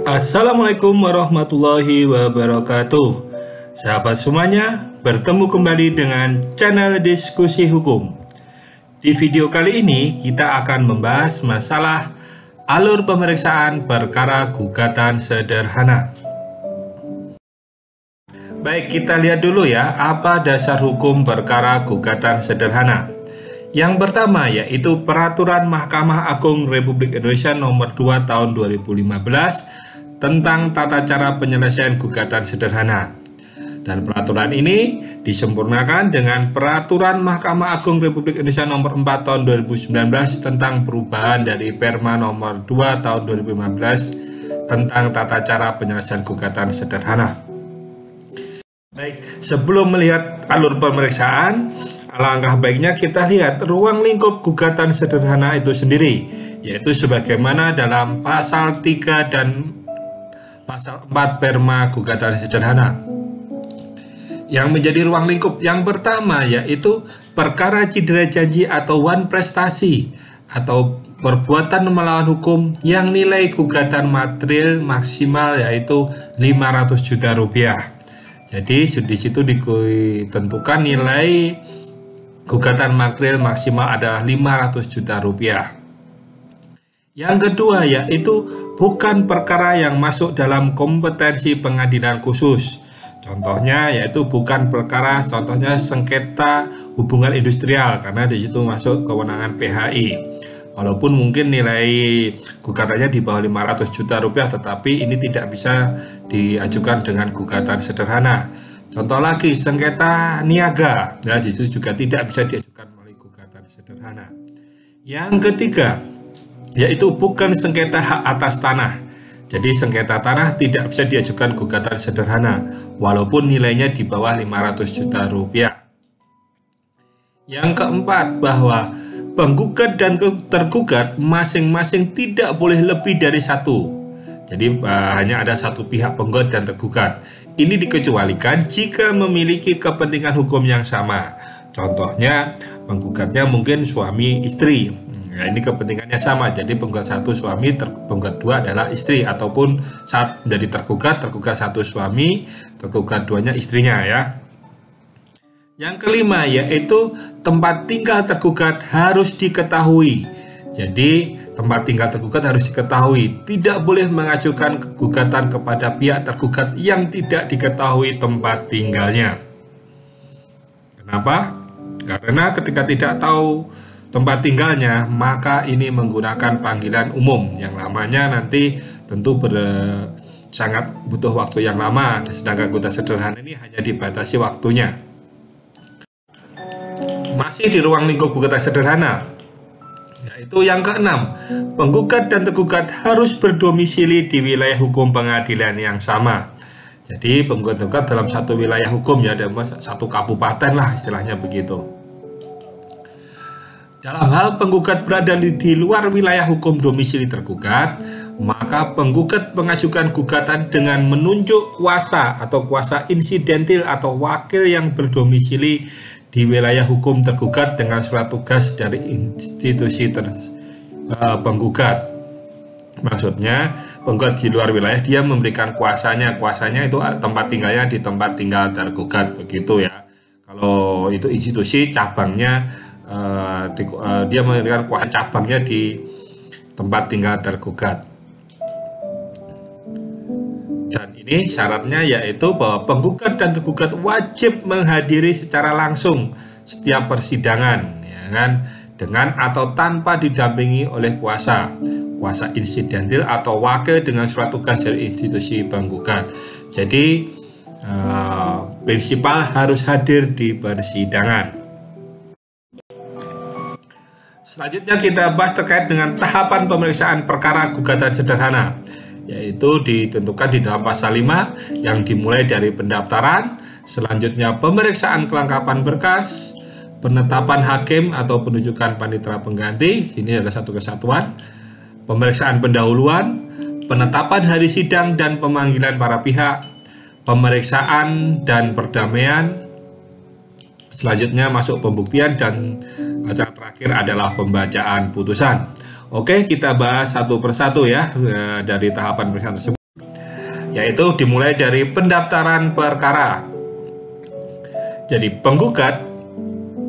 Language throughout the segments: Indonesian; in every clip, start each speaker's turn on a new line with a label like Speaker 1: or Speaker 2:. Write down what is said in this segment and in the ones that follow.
Speaker 1: Assalamualaikum warahmatullahi wabarakatuh. Sahabat semuanya, bertemu kembali dengan channel Diskusi Hukum. Di video kali ini kita akan membahas masalah alur pemeriksaan perkara gugatan sederhana. Baik, kita lihat dulu ya, apa dasar hukum perkara gugatan sederhana. Yang pertama yaitu Peraturan Mahkamah Agung Republik Indonesia Nomor 2 Tahun 2015 tentang tata cara penyelesaian gugatan sederhana. Dan peraturan ini disempurnakan dengan Peraturan Mahkamah Agung Republik Indonesia Nomor 4 Tahun 2019 tentang perubahan dari Perma Nomor 2 Tahun 2015 tentang tata cara penyelesaian gugatan sederhana. Baik, sebelum melihat alur pemeriksaan, alangkah baiknya kita lihat ruang lingkup gugatan sederhana itu sendiri, yaitu sebagaimana dalam pasal 3 dan pasal 4 Perma Gugatan Sederhana. Yang menjadi ruang lingkup yang pertama yaitu perkara cedera janji atau wan prestasi atau perbuatan melawan hukum yang nilai gugatan material maksimal yaitu 500 juta rupiah. Jadi di situ ditentukan nilai gugatan material maksimal adalah 500 juta rupiah. Yang kedua yaitu bukan perkara yang masuk dalam kompetensi pengadilan khusus. Contohnya yaitu bukan perkara, contohnya sengketa hubungan industrial karena di situ masuk kewenangan PHI. Walaupun mungkin nilai gugatannya di bawah 500 juta rupiah, tetapi ini tidak bisa diajukan dengan gugatan sederhana. Contoh lagi, sengketa niaga, ya di situ juga tidak bisa diajukan melalui gugatan sederhana. Yang ketiga, yaitu bukan sengketa hak atas tanah. Jadi sengketa tanah tidak bisa diajukan gugatan sederhana, walaupun nilainya di bawah 500 juta rupiah. Yang keempat, bahwa penggugat dan tergugat masing-masing tidak boleh lebih dari satu. Jadi hanya ada satu pihak penggugat dan tergugat. Ini dikecualikan jika memiliki kepentingan hukum yang sama. Contohnya penggugatnya mungkin suami istri. Nah, ini kepentingannya sama. Jadi penggugat satu suami, penggugat dua adalah istri, ataupun saat dari tergugat satu suami, tergugat duanya istrinya ya. Yang kelima yaitu tempat tinggal tergugat harus diketahui. Jadi tempat tinggal tergugat harus diketahui. Tidak boleh mengajukan gugatan kepada pihak tergugat yang tidak diketahui tempat tinggalnya. Kenapa? Karena ketika tidak tahu tempat tinggalnya, maka ini menggunakan panggilan umum yang lamanya nanti tentu sangat butuh waktu yang lama. Sedangkan gugatan sederhana ini hanya dibatasi waktunya. Masih di ruang lingkup gugatan sederhana, yaitu yang keenam, penggugat dan tergugat harus berdomisili di wilayah hukum pengadilan yang sama. Jadi penggugat dalam satu wilayah hukum ya, satu kabupaten lah istilahnya begitu. Dalam hal penggugat berada di luar wilayah hukum domisili tergugat, maka penggugat mengajukan gugatan dengan menunjuk kuasa atau kuasa insidentil atau wakil yang berdomisili di wilayah hukum tergugat dengan surat tugas dari institusi penggugat. Maksudnya penggugat di luar wilayah dia memberikan kuasanya itu tempat tinggalnya di tempat tinggal tergugat begitu ya. Kalau itu institusi cabangnya dia memberikan kuasa cabangnya di tempat tinggal tergugat. Dan ini syaratnya yaitu bahwa penggugat dan tergugat wajib menghadiri secara langsung setiap persidangan, ya kan, dengan atau tanpa didampingi oleh kuasa insidentil atau wakil dengan surat tugas dari institusi penggugat. Jadi prinsipal harus hadir di persidangan. Selanjutnya kita bahas terkait dengan tahapan pemeriksaan perkara gugatan sederhana, yaitu ditentukan di dalam pasal 5 yang dimulai dari pendaftaran, selanjutnya pemeriksaan kelengkapan berkas, penetapan hakim atau penunjukan panitera pengganti, ini ada satu kesatuan, pemeriksaan pendahuluan, penetapan hari sidang dan pemanggilan para pihak, pemeriksaan dan perdamaian, selanjutnya masuk pembuktian, dan acara terakhir adalah pembacaan putusan. Oke, kita bahas satu persatu ya dari tahapan pemeriksaan tersebut. yaitu dimulai dari pendaftaran perkara. Jadi penggugat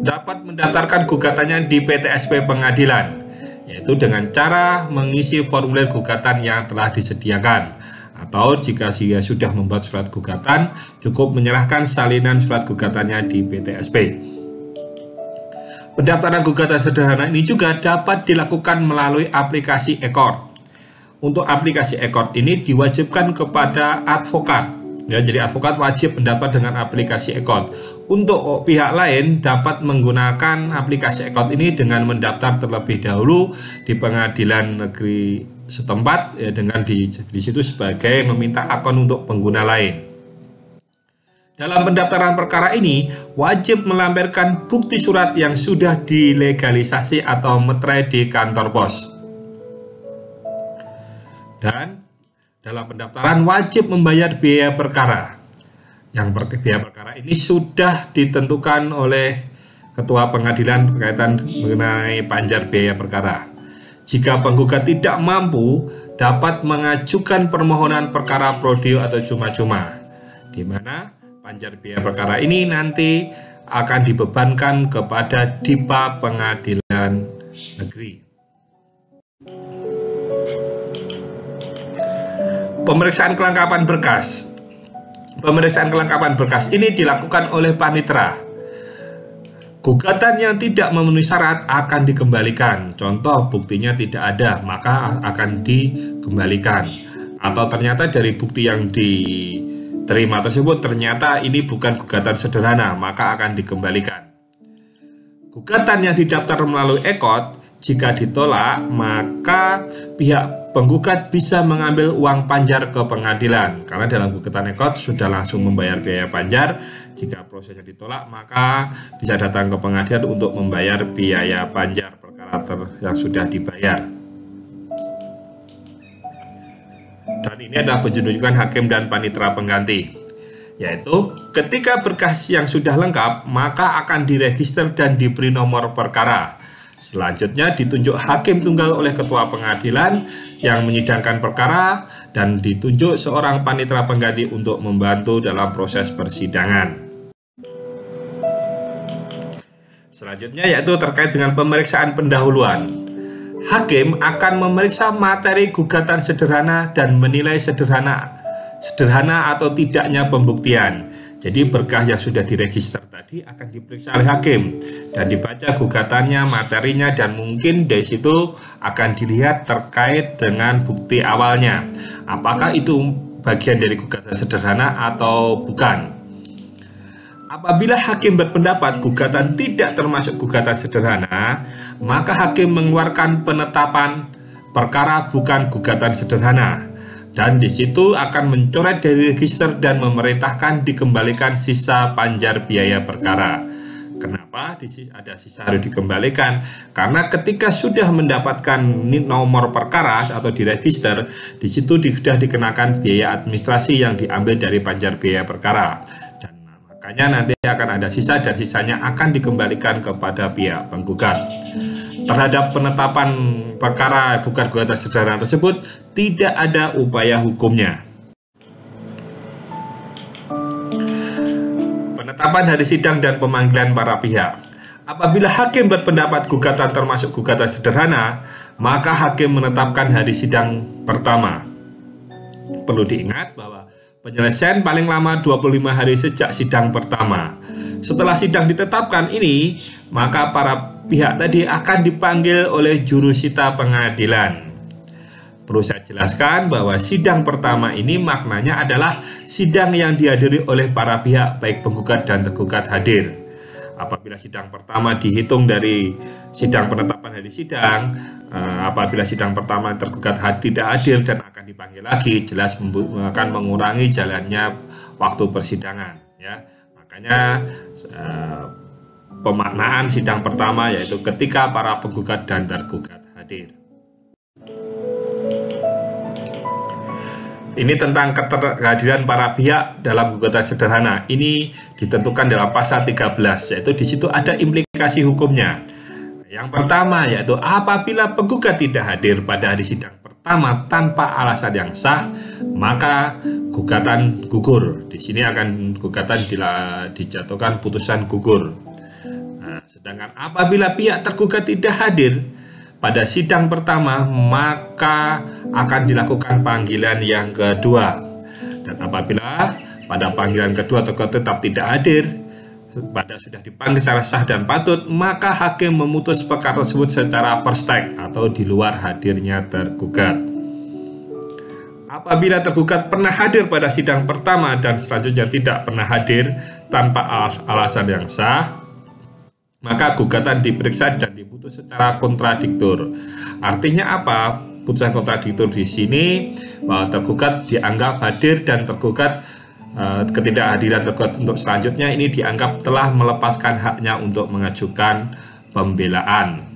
Speaker 1: dapat mendaftarkan gugatannya di PTSP pengadilan, yaitu dengan cara mengisi formulir gugatan yang telah disediakan, atau jika dia sudah membuat surat gugatan, cukup menyerahkan salinan surat gugatannya di PTSP. Pendaftaran gugatan sederhana ini juga dapat dilakukan melalui aplikasi e-court. Untuk aplikasi e-court ini diwajibkan kepada advokat. Ya, jadi advokat wajib mendapat dengan aplikasi e-court. Untuk pihak lain dapat menggunakan aplikasi e-court ini dengan mendaftar terlebih dahulu di pengadilan negeri setempat, ya, dengan di situ sebagai meminta akun untuk pengguna lain. Dalam pendaftaran perkara ini wajib melampirkan bukti surat yang sudah dilegalisasi atau meterai di kantor pos. Dan dalam pendaftaran wajib membayar biaya perkara. Yang biaya perkara ini sudah ditentukan oleh ketua pengadilan berkaitan mengenai panjar biaya perkara. Jika penggugat tidak mampu, dapat mengajukan permohonan perkara prodeo atau cuma-cuma, di mana panjar biaya perkara ini nanti akan dibebankan kepada DIPA Pengadilan Negeri. Pemeriksaan kelengkapan berkas. Pemeriksaan kelengkapan berkas ini dilakukan oleh panitera. Gugatan yang tidak memenuhi syarat akan dikembalikan. Contoh, buktinya tidak ada, maka akan dikembalikan. Atau ternyata dari bukti yang diterima tersebut ternyata ini bukan gugatan sederhana, maka akan dikembalikan. Gugatan yang didaftar melalui e-court, jika ditolak, maka pihak penggugat bisa mengambil uang panjar ke pengadilan, karena dalam gugatan e-court sudah langsung membayar biaya panjar. Jika prosesnya ditolak, maka bisa datang ke pengadilan untuk membayar biaya panjar perkara yang sudah dibayar. Dan ini adalah penunjukan hakim dan panitera pengganti, yaitu ketika berkas yang sudah lengkap, maka akan diregister dan diberi nomor perkara. Selanjutnya ditunjuk hakim tunggal oleh ketua pengadilan yang menyidangkan perkara, dan ditunjuk seorang panitera pengganti untuk membantu dalam proses persidangan. Selanjutnya yaitu terkait dengan pemeriksaan pendahuluan. Hakim akan memeriksa materi gugatan sederhana dan menilai sederhana atau tidaknya pembuktian. Jadi berkas yang sudah diregister tadi akan diperiksa oleh hakim dan dibaca gugatannya, materinya, dan mungkin dari situ akan dilihat terkait dengan bukti awalnya. Apakah itu bagian dari gugatan sederhana atau bukan? Apabila hakim berpendapat gugatan tidak termasuk gugatan sederhana, maka hakim mengeluarkan penetapan perkara bukan gugatan sederhana. Dan di situ akan mencoret dari register dan memerintahkan dikembalikan sisa panjar biaya perkara. Kenapa ada sisa harus dikembalikan? Karena ketika sudah mendapatkan nomor perkara atau diregister, di situ sudah dikenakan biaya administrasi yang diambil dari panjar biaya perkara. Dan makanya nanti akan ada sisa, dan sisanya akan dikembalikan kepada pihak penggugat. Terhadap penetapan perkara bukan gugatan sederhana tersebut tidak ada upaya hukumnya. Penetapan hari sidang dan pemanggilan para pihak. Apabila hakim berpendapat gugatan termasuk gugatan sederhana, maka hakim menetapkan hari sidang pertama. Perlu diingat bahwa penyelesaian paling lama 25 hari sejak sidang pertama. Setelah sidang ditetapkan ini, maka para pihak tadi akan dipanggil oleh jurusita pengadilan. Perlu saya jelaskan bahwa sidang pertama ini maknanya adalah sidang yang dihadiri oleh para pihak, baik penggugat dan tergugat hadir. Apabila sidang pertama dihitung dari sidang penetapan hari sidang, apabila sidang pertama tergugat tidak hadir dan akan dipanggil lagi, jelas akan mengurangi jalannya waktu persidangan. Ya, makanya pemaknaan sidang pertama yaitu ketika para penggugat dan tergugat hadir. Ini tentang keterhadiran para pihak dalam gugatan sederhana. Ini ditentukan dalam pasal 13, yaitu di situ ada implikasi hukumnya. Yang pertama yaitu apabila penggugat tidak hadir pada hari sidang pertama tanpa alasan yang sah, maka gugatan gugur. Di sini akan gugatan dijatuhkan putusan gugur. Nah, sedangkan apabila pihak tergugat tidak hadir pada sidang pertama, maka akan dilakukan panggilan yang kedua. Dan apabila pada panggilan kedua tergugat tetap tidak hadir, pada sudah dipanggil secara sah dan patut, maka hakim memutus perkara tersebut secara first take atau di luar hadirnya tergugat. Apabila tergugat pernah hadir pada sidang pertama dan selanjutnya tidak pernah hadir tanpa alasan yang sah, maka gugatan diperiksa dan diputus secara kontradiktur. Artinya apa? Putusan kontradiktur di sini bahwa tergugat dianggap hadir dan tergugat ketidakhadiran tergugat untuk selanjutnya ini dianggap telah melepaskan haknya untuk mengajukan pembelaan,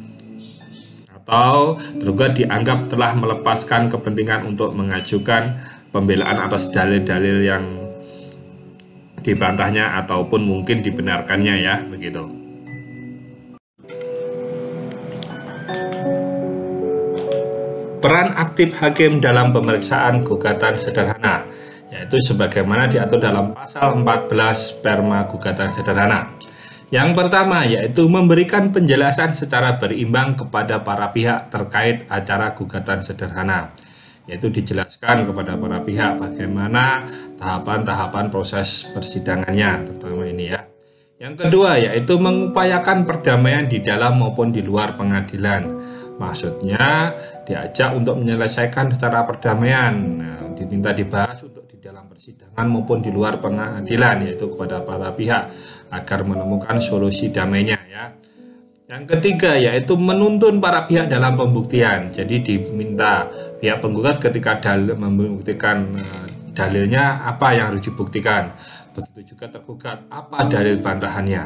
Speaker 1: atau tergugat dianggap telah melepaskan kepentingan untuk mengajukan pembelaan atas dalil-dalil yang dibantahnya ataupun mungkin dibenarkannya, ya, begitu. Peran aktif hakim dalam pemeriksaan gugatan sederhana, yaitu sebagaimana diatur dalam pasal 14 Perma Gugatan Sederhana. Yang pertama yaitu memberikan penjelasan secara berimbang kepada para pihak terkait acara gugatan sederhana, yaitu dijelaskan kepada para pihak bagaimana tahapan-tahapan proses persidangannya, terutama ini, ya. Yang kedua yaitu mengupayakan perdamaian di dalam maupun di luar pengadilan. Maksudnya diajak untuk menyelesaikan secara perdamaian, diminta dibahas untuk di dalam persidangan maupun di luar pengadilan, yaitu kepada para pihak agar menemukan solusi damainya, ya. Yang ketiga yaitu menuntun para pihak dalam pembuktian. Jadi diminta pihak penggugat ketika membuktikan dalilnya apa yang harus dibuktikan. Begitu juga tergugat apa dalil bantahannya.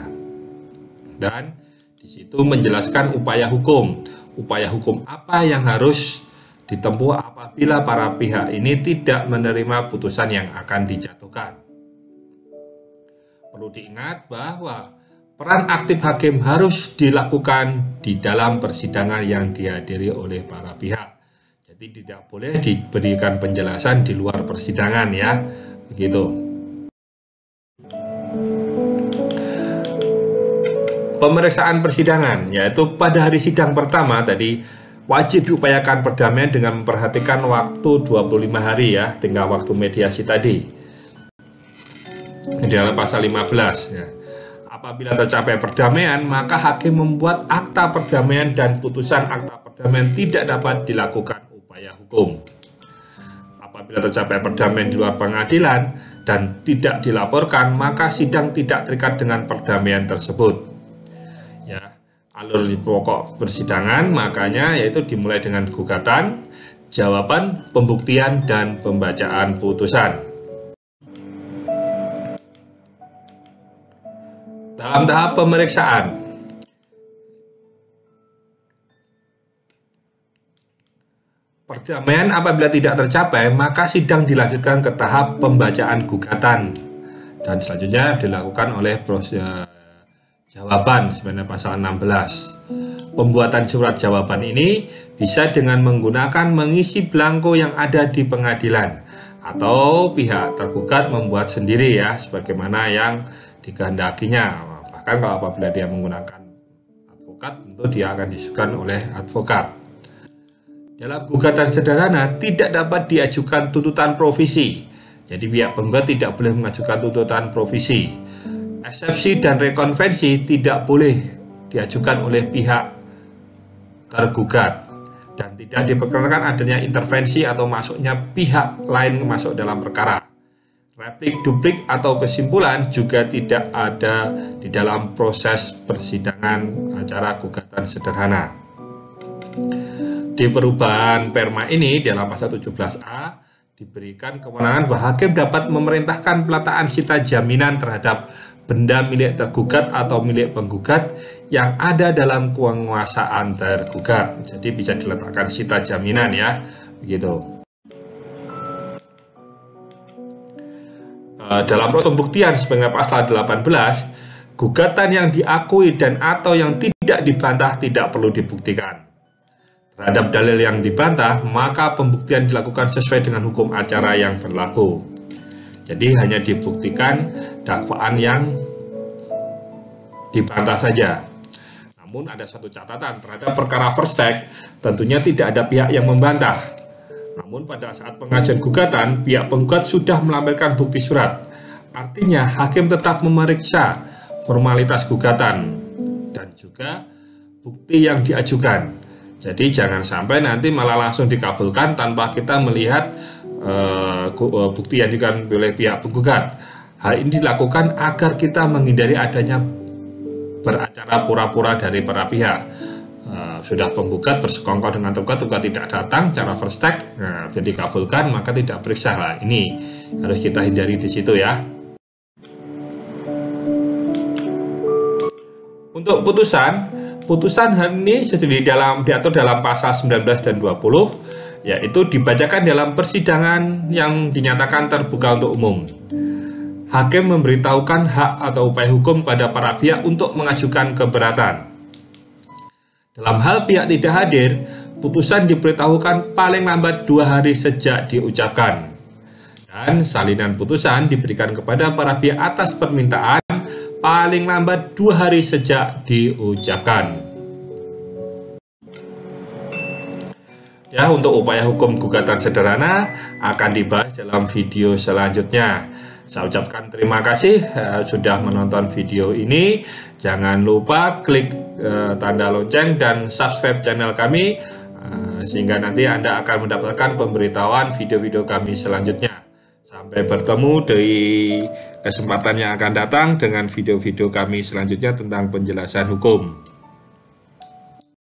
Speaker 1: Dan di situ menjelaskan upaya hukum. Upaya hukum apa yang harus ditempuh apabila para pihak ini tidak menerima putusan yang akan dijatuhkan. Perlu diingat bahwa peran aktif hakim harus dilakukan di dalam persidangan yang dihadiri oleh para pihak. Jadi tidak boleh diberikan penjelasan di luar persidangan, ya, begitu. Pemeriksaan persidangan, yaitu pada hari sidang pertama tadi wajib diupayakan perdamaian dengan memperhatikan waktu 25 hari, ya, tinggal waktu mediasi tadi. Di dalam pasal 15, ya. Apabila tercapai perdamaian, maka hakim membuat akta perdamaian dan putusan akta perdamaian tidak dapat dilakukan upaya hukum. Apabila tercapai perdamaian di luar pengadilan dan tidak dilaporkan, maka sidang tidak terikat dengan perdamaian tersebut. Ya, alur pokok persidangan makanya yaitu dimulai dengan gugatan, jawaban, pembuktian, dan pembacaan putusan. Dalam tahap pemeriksaan, perdamaian apabila tidak tercapai, maka sidang dilanjutkan ke tahap pembacaan gugatan dan selanjutnya dilakukan oleh proses jawaban sebenarnya pasal 16. Pembuatan surat jawaban ini bisa dengan menggunakan mengisi belangko yang ada di pengadilan atau pihak tergugat membuat sendiri, ya, sebagaimana yang dikehendakinya. Bahkan kalau apabila dia menggunakan advokat, tentu dia akan disusun oleh advokat. Dalam gugatan sederhana tidak dapat diajukan tuntutan provisi. Jadi pihak penggugat tidak boleh mengajukan tuntutan provisi. Eksepsi dan rekonvensi tidak boleh diajukan oleh pihak tergugat dan tidak diperkenankan adanya intervensi atau masuknya pihak lain masuk dalam perkara. Replik, duplik, atau kesimpulan juga tidak ada di dalam proses persidangan acara gugatan sederhana. Di perubahan Perma ini dalam pasal 17A diberikan kewenangan bahwa hakim dapat memerintahkan pelataan sita jaminan terhadap benda milik tergugat atau milik penggugat yang ada dalam penguasaan tergugat. Jadi bisa diletakkan sita jaminan, ya, begitu. Dalam proses pembuktian sebagaimana pasal 18, gugatan yang diakui dan atau yang tidak dibantah tidak perlu dibuktikan. Terhadap dalil yang dibantah, maka pembuktian dilakukan sesuai dengan hukum acara yang berlaku. Jadi hanya dibuktikan dakwaan yang dibantah saja. Namun ada satu catatan terhadap perkara first take, tentunya tidak ada pihak yang membantah. Namun pada saat pengajuan gugatan, pihak penggugat sudah melampirkan bukti surat. Artinya hakim tetap memeriksa formalitas gugatan dan juga bukti yang diajukan. Jadi jangan sampai nanti malah langsung dikabulkan tanpa kita melihat bukti yang diajukan oleh pihak penggugat. Hal ini dilakukan agar kita menghindari adanya beracara pura-pura dari para pihak. Sudah penggugat bersekongkol dengan tergugat tidak datang cara first take, jadi dikabulkan maka tidak periksa lah. Ini harus kita hindari di situ ya. Untuk putusan hari ini sudah diatur dalam pasal 19 dan 20, yaitu dibacakan dalam persidangan yang dinyatakan terbuka untuk umum. Hakim memberitahukan hak atau upaya hukum pada para pihak untuk mengajukan keberatan. Dalam hal pihak tidak hadir, putusan diberitahukan paling lambat 2 hari sejak diucapkan. Dan salinan putusan diberikan kepada para pihak atas permintaan paling lambat 2 hari sejak diucapkan. Ya, untuk upaya hukum gugatan sederhana akan dibahas dalam video selanjutnya. Saya ucapkan terima kasih sudah menonton video ini. Jangan lupa klik tanda lonceng dan subscribe channel kami sehingga nanti Anda akan mendapatkan pemberitahuan video-video kami selanjutnya. Sampai bertemu di kesempatan yang akan datang dengan video-video kami selanjutnya tentang penjelasan hukum.